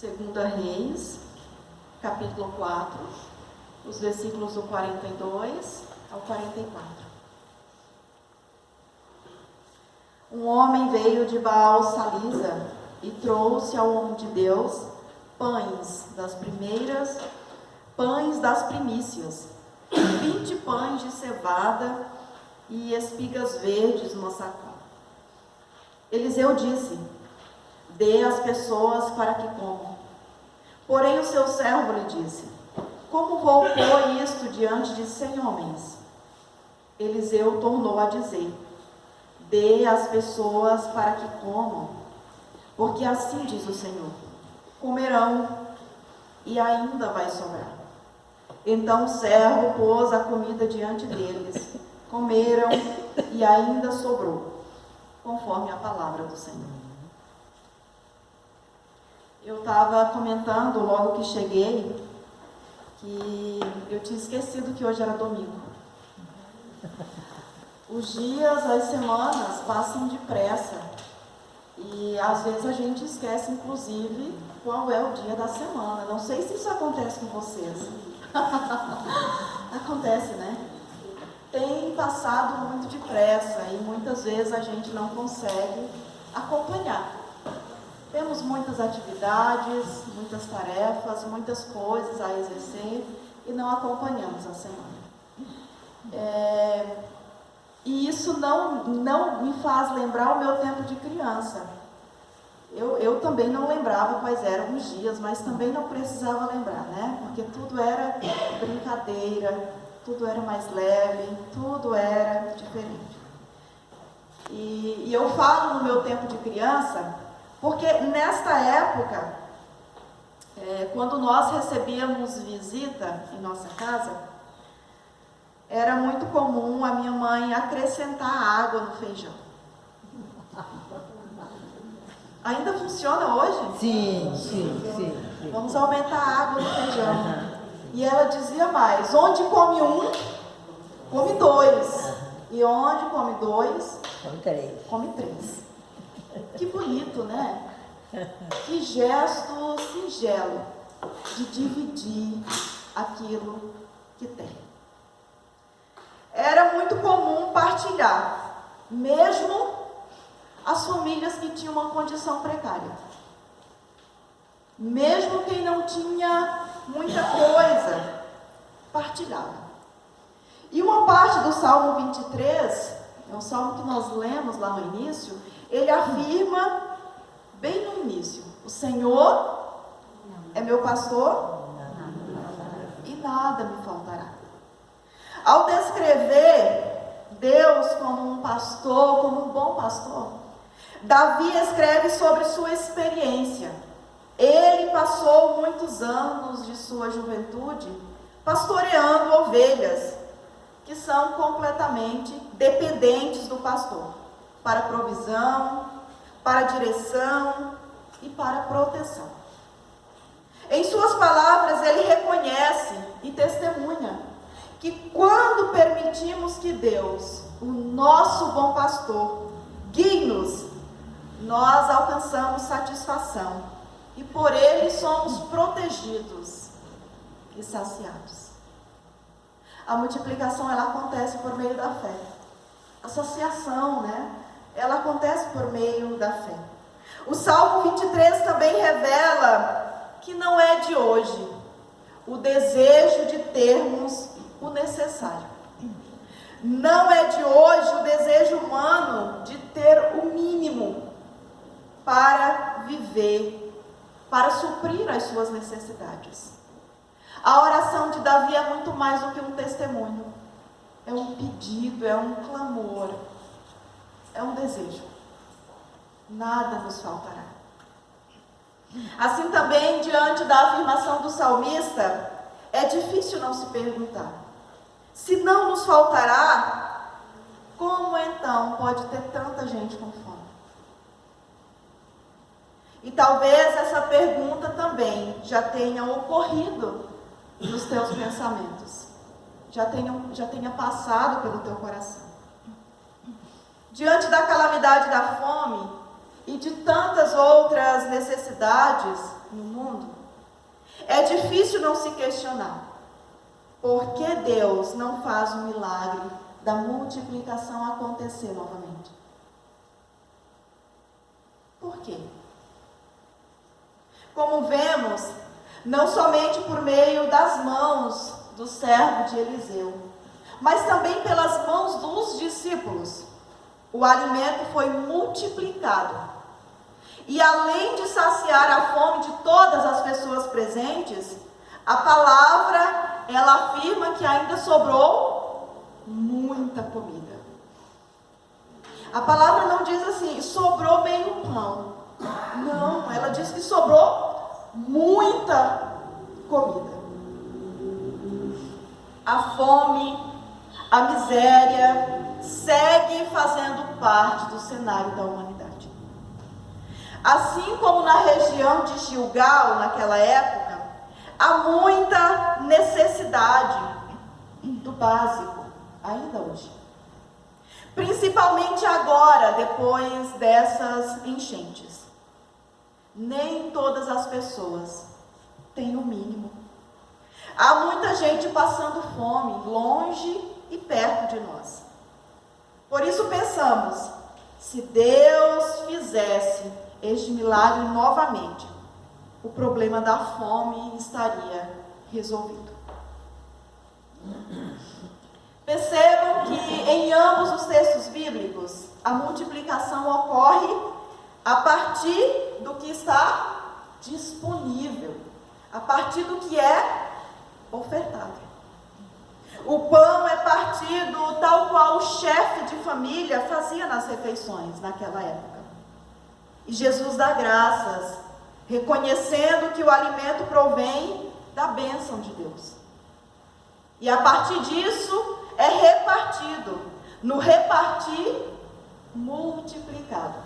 Segunda Reis, capítulo 4, os versículos do 42 ao 44. Um homem veio de Baal-Salisa e trouxe ao homem de Deus pães das primícias, 20 pães de cevada e espigas verdes numa sacola. Eliseu disse: dê às pessoas para que comam. Porém o seu servo lhe disse: como vou pôr isto diante de 100 homens? Eliseu tornou a dizer: dê às pessoas para que comam, porque assim diz o Senhor: comerão e ainda vai sobrar. Então o servo pôs a comida diante deles, comeram e ainda sobrou, conforme a palavra do Senhor. Eu estava comentando logo que cheguei que eu tinha esquecido que hoje era domingo. Os dias, as semanas passam depressa e às vezes a gente esquece, inclusive, qual é o dia da semana. Não sei se isso acontece com vocês. Acontece, né? Tem passado muito depressa e muitas vezes a gente não consegue acompanhar. Temos muitas atividades, muitas tarefas, muitas coisas a exercer e não acompanhamos a semana. E isso não me faz lembrar o meu tempo de criança. Eu também não lembrava quais eram os dias, mas também não precisava lembrar, né? Porque tudo era brincadeira, tudo era mais leve, tudo era diferente. E eu falo no meu tempo de criança, porque nesta época, quando nós recebíamos visita em nossa casa, era muito comum a minha mãe acrescentar água no feijão. Ainda funciona hoje? Sim. Vamos aumentar a água no feijão. E ela dizia mais: onde come um, come dois. E onde come dois, come três. Que bonito, né? Que gesto singelo de dividir aquilo que tem. Era muito comum partilhar, mesmo as famílias que tinham uma condição precária. Mesmo quem não tinha muita coisa, partilhava. E uma parte do Salmo 23, é um salmo que nós lemos lá no início, ele afirma, bem no início: o Senhor é meu pastor e nada me faltará. Ao descrever Deus como um pastor, como um bom pastor, Davi escreve sobre sua experiência. Ele passou muitos anos de sua juventude pastoreando ovelhas, que são completamente dependentes do pastor, para provisão, para direção e para proteção. Em suas palavras, ele reconhece e testemunha que quando permitimos que Deus, o nosso bom pastor, guie-nos, nós alcançamos satisfação e por ele somos protegidos e saciados. A multiplicação, ela acontece por meio da fé. A saciação, né? Ela acontece por meio da fé. O Salmo 23 também revela que não é de hoje o desejo de termos o necessário. Não é de hoje o desejo humano de ter o mínimo para viver, para suprir as suas necessidades. A oração de Davi é muito mais do que um testemunho. É um pedido, é um clamor, é um desejo. Nada nos faltará. Assim também, diante da afirmação do salmista, é difícil não se perguntar: se não nos faltará, como então pode ter tanta gente com fome? E talvez essa pergunta também já tenha ocorrido nos teus pensamentos, já tenha passado pelo teu coração. Diante da calamidade da fome e de tantas outras necessidades, no mundo, é difícil não se questionar. Por que Deus não faz o milagre da multiplicação acontecer novamente? Por quê? Como vemos, não somente por meio das mãos do servo de Eliseu, mas também pelas mãos dos discípulos, o alimento foi multiplicado. E além de saciar a fome de todas as pessoas presentes, a palavra, ela afirma que ainda sobrou muita comida. A palavra não diz assim, sobrou meio pão. Não, ela diz que sobrou muita comida. A fome, a miséria, segue fazendo parte do cenário da humanidade. Assim como na região de Gilgal, naquela época, há muita necessidade do básico, ainda hoje. Principalmente agora, depois dessas enchentes. Nem todas as pessoas têm o mínimo. Há muita gente passando fome, longe e perto de nós. Por isso pensamos, se Deus fizesse este milagre novamente, o problema da fome estaria resolvido. Percebam que em ambos os textos bíblicos, a multiplicação ocorre a partir do que está disponível, a partir do que é ofertado. O pão é partido tal qual o chefe de família fazia nas refeições naquela época. E Jesus dá graças, reconhecendo que o alimento provém da bênção de Deus. E a partir disso é repartido, no repartir, multiplicado,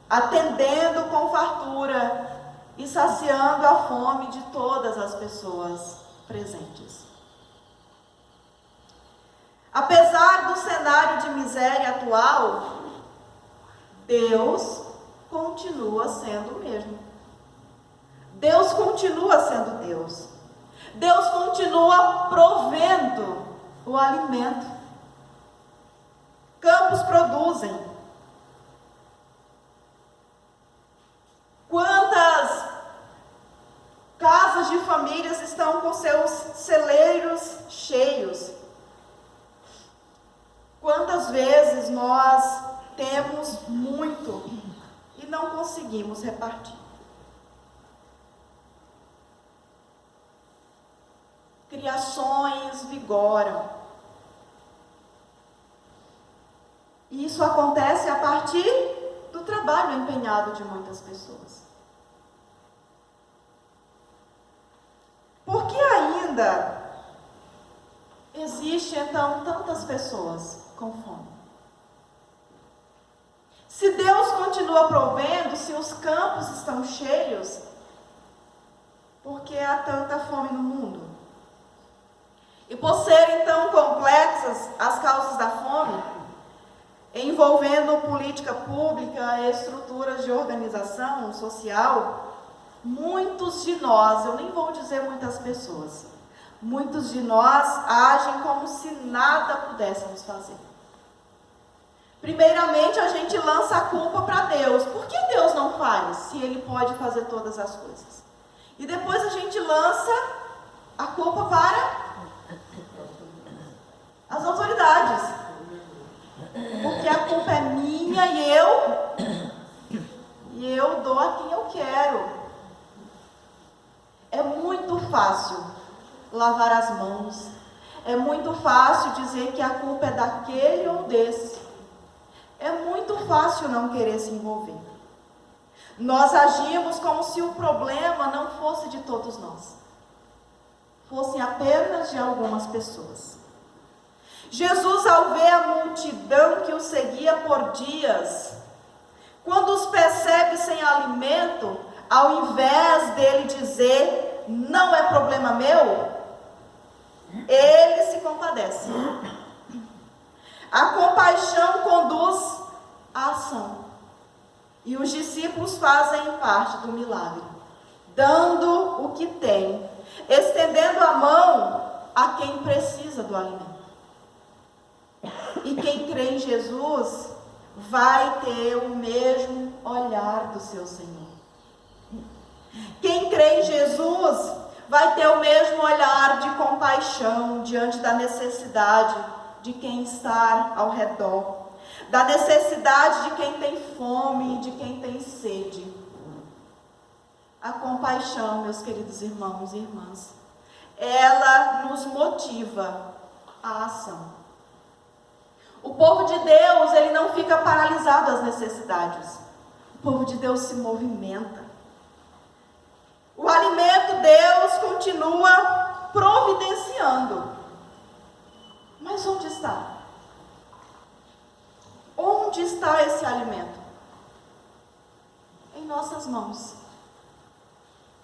atendendo com fartura e saciando a fome de todas as pessoas presentes. Apesar do cenário de miséria atual, Deus continua sendo o mesmo. Deus continua sendo Deus. Deus continua provendo o alimento. Campos produzem. Quantas casas de famílias estão com seus celeiros cheios? Quantas vezes nós temos muito e não conseguimos repartir? Criações vigoram. E isso acontece a partir do trabalho empenhado de muitas pessoas. Por que ainda existe então tantas pessoas com fome? Se Deus continua provendo, se os campos estão cheios, por que há tanta fome no mundo? E por serem tão complexas as causas da fome, envolvendo política pública e estruturas de organização social, muitos de nós, eu nem vou dizer muitas pessoas, muitos de nós agem como se nada pudéssemos fazer. Primeiramente, a gente lança a culpa para Deus. Por que Deus não faz, se Ele pode fazer todas as coisas? E depois a gente lança a culpa para as autoridades. Porque a culpa é minha e eu dou a quem eu quero. É muito fácil lavar as mãos. É muito fácil dizer que a culpa é daquele ou desse. É muito fácil não querer se envolver. Nós agimos como se o problema não fosse de todos nós, fossem apenas de algumas pessoas. Jesus, ao ver a multidão que o seguia por dias, quando os percebe sem alimento, ao invés dele dizer, não é problema meu, ele se compadece. A compaixão conduz à ação. E os discípulos fazem parte do milagre. dando o que tem, estendendo a mão a quem precisa do alimento. E quem crê em Jesus vai ter o mesmo olhar do seu Senhor. Quem crê em Jesus vai ter o mesmo olhar de compaixão diante da necessidade de quem está ao redor, da necessidade de quem tem fome, de quem tem sede. A compaixão, meus queridos irmãos e irmãs, ela nos motiva à ação. O povo de Deus, ele não fica paralisado às necessidades. O povo de Deus se movimenta. O alimento Deus continua providenciando. Mas onde está? Onde está esse alimento? Em nossas mãos.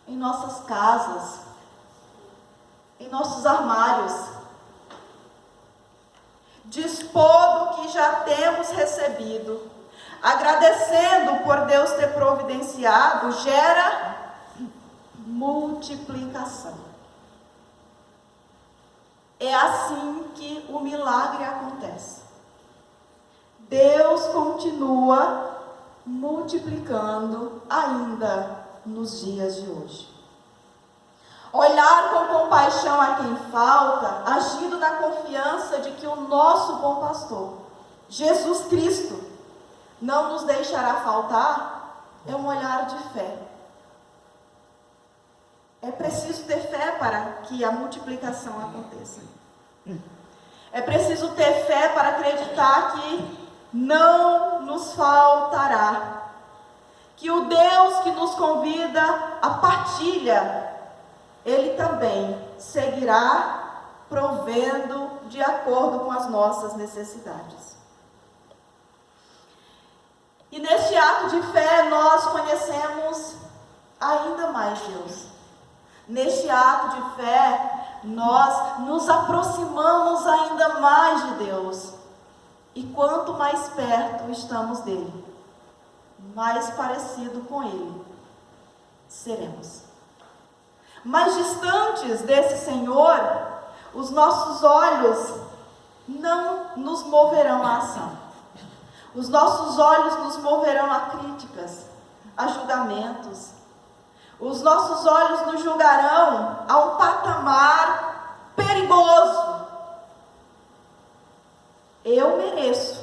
Em nossas casas. Em nossos armários. Dispor do que já temos recebido, agradecendo por Deus ter providenciado, gera multiplicação. É assim que o milagre acontece. Deus continua multiplicando ainda nos dias de hoje. Olhar com compaixão a quem falta, agindo na confiança de que o nosso bom pastor, Jesus Cristo, não nos deixará faltar, é um olhar de fé. É preciso ter fé para que a multiplicação aconteça. É preciso ter fé para acreditar que não nos faltará. Que o Deus que nos convida à partilha, Ele também seguirá provendo de acordo com as nossas necessidades. E neste ato de fé nós conhecemos ainda mais Deus. Neste ato de fé nós nos aproximamos ainda mais de Deus. E quanto mais perto estamos dele, mais parecido com ele seremos. Mais distantes desse Senhor, os nossos olhos não nos moverão à ação. Os nossos olhos nos moverão a críticas, a julgamentos. Os nossos olhos nos julgarão a um patamar perigoso. Eu mereço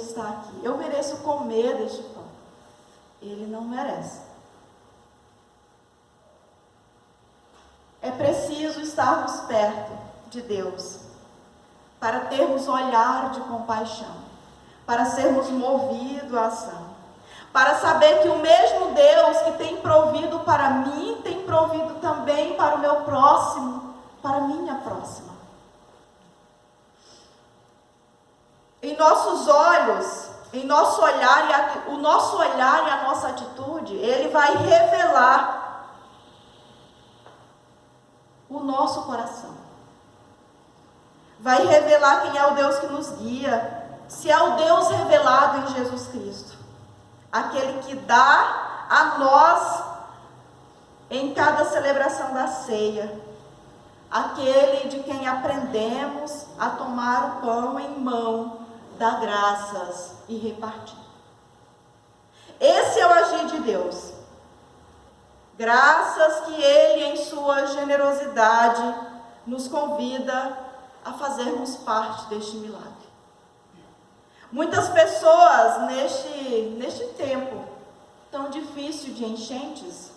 estar aqui. Eu mereço comer deste pão. Ele não merece. É preciso estarmos perto de Deus para termos olhar de compaixão, para sermos movidos à ação, para saber que o mesmo Deus que tem provido para mim, tem provido também para o meu próximo, para a minha próxima. Em nossos olhos, em nosso olhar, o nosso olhar e a nossa atitude, ele vai revelar o nosso coração. Vai revelar quem é o Deus que nos guia, se é o Deus revelado em Jesus Cristo, aquele que dá a nós em cada celebração da ceia, aquele de quem aprendemos a tomar o pão em mão, dar graças e repartir. Esse é o agir de Deus. Graças que Ele, em sua generosidade, nos convida a fazermos parte deste milagre. Muitas pessoas, neste tempo tão difícil de enchentes,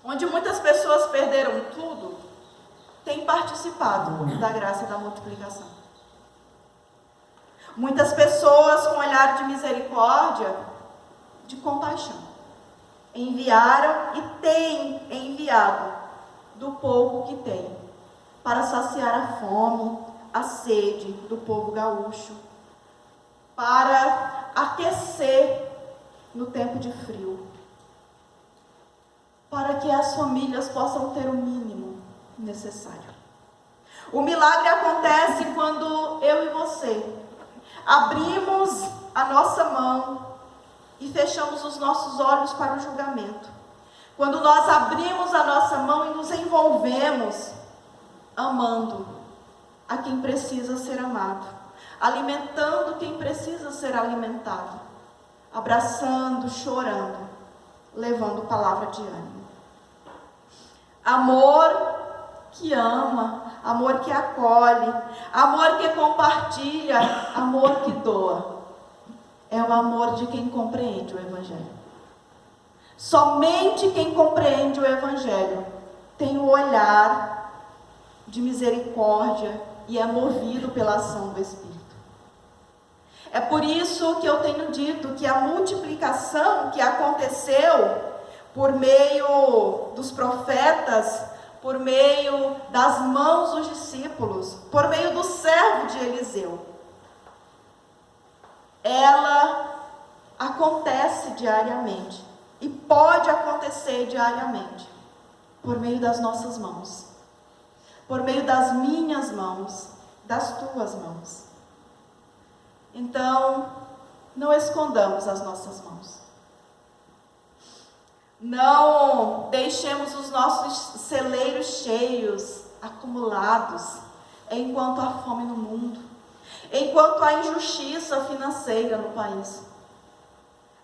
onde muitas pessoas perderam tudo, têm participado da graça da multiplicação. Muitas pessoas com olhar de misericórdia, de compaixão, enviaram e têm enviado do pouco que tem, para saciar a fome, a sede do povo gaúcho, para aquecer no tempo de frio, para que as famílias possam ter o mínimo necessário. O milagre acontece quando eu e você abrimos a nossa mão e fechamos os nossos olhos para o julgamento, Quando nós abrimos a nossa mão e nos envolvemos amando a quem precisa ser amado, alimentando quem precisa ser alimentado, abraçando, chorando, levando palavra de ânimo. Amor que ama, amor que acolhe, amor que compartilha, amor que doa. É o amor de quem compreende o Evangelho. Somente quem compreende o Evangelho tem o olhar de misericórdia e é movido pela ação do Espírito. É por isso que eu tenho dito que a multiplicação que aconteceu por meio dos profetas, por meio das mãos dos discípulos, por meio do servo de Eliseu, ela acontece diariamente e pode acontecer diariamente por meio das nossas mãos, por meio das minhas mãos, das tuas mãos. Então, não escondamos as nossas mãos. Não deixemos os nossos celeiros cheios, acumulados, enquanto há fome no mundo, enquanto há injustiça financeira no país.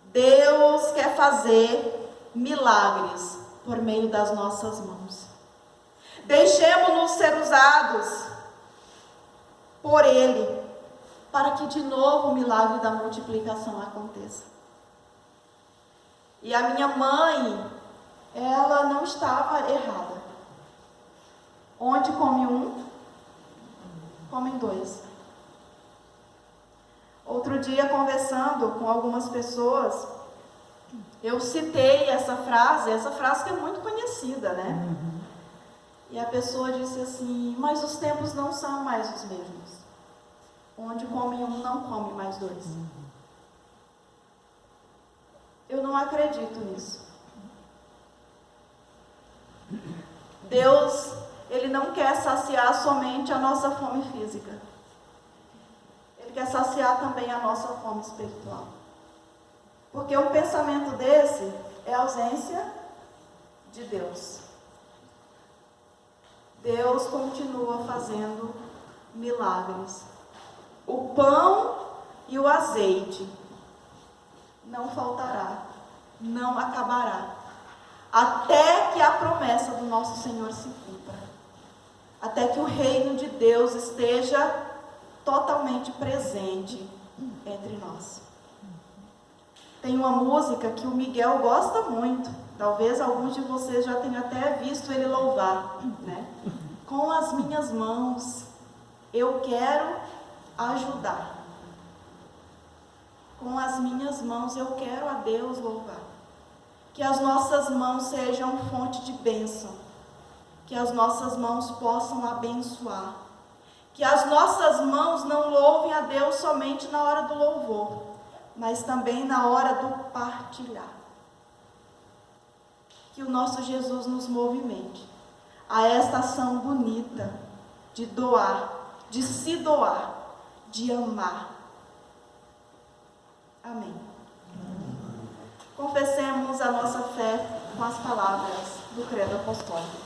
Deus quer fazer milagres por meio das nossas mãos. Deixemos-nos ser usados por Ele, para que de novo o milagre da multiplicação aconteça. E a minha mãe, ela não estava errada. Onde come um, comem dois. Outro dia, conversando com algumas pessoas, eu citei essa frase que é muito conhecida, né? E a pessoa disse assim: mas os tempos não são mais os mesmos. Onde come um, não come mais dois. Eu não acredito nisso. Deus, Ele não quer saciar somente a nossa fome física. Ele quer saciar também a nossa fome espiritual. Porque um pensamento desse é a ausência de Deus. Deus continua fazendo milagres. O pão e o azeite não faltará, não acabará, até que a promessa do nosso Senhor se cumpra, até que o reino de Deus esteja totalmente presente entre nós. Tem uma música que o Miguel gosta muito, talvez alguns de vocês já tenham até visto ele louvar, né? Com as minhas mãos eu quero ajudar. Com as minhas mãos eu quero a Deus louvar. Que as nossas mãos sejam fonte de bênção. Que as nossas mãos possam abençoar. Que as nossas mãos não louvem a Deus somente na hora do louvor, mas também na hora do partilhar. Que o nosso Jesus nos movimente a esta ação bonita de doar, de se doar, de amar. Amém. Confessemos a nossa fé com as palavras do credo apostólico.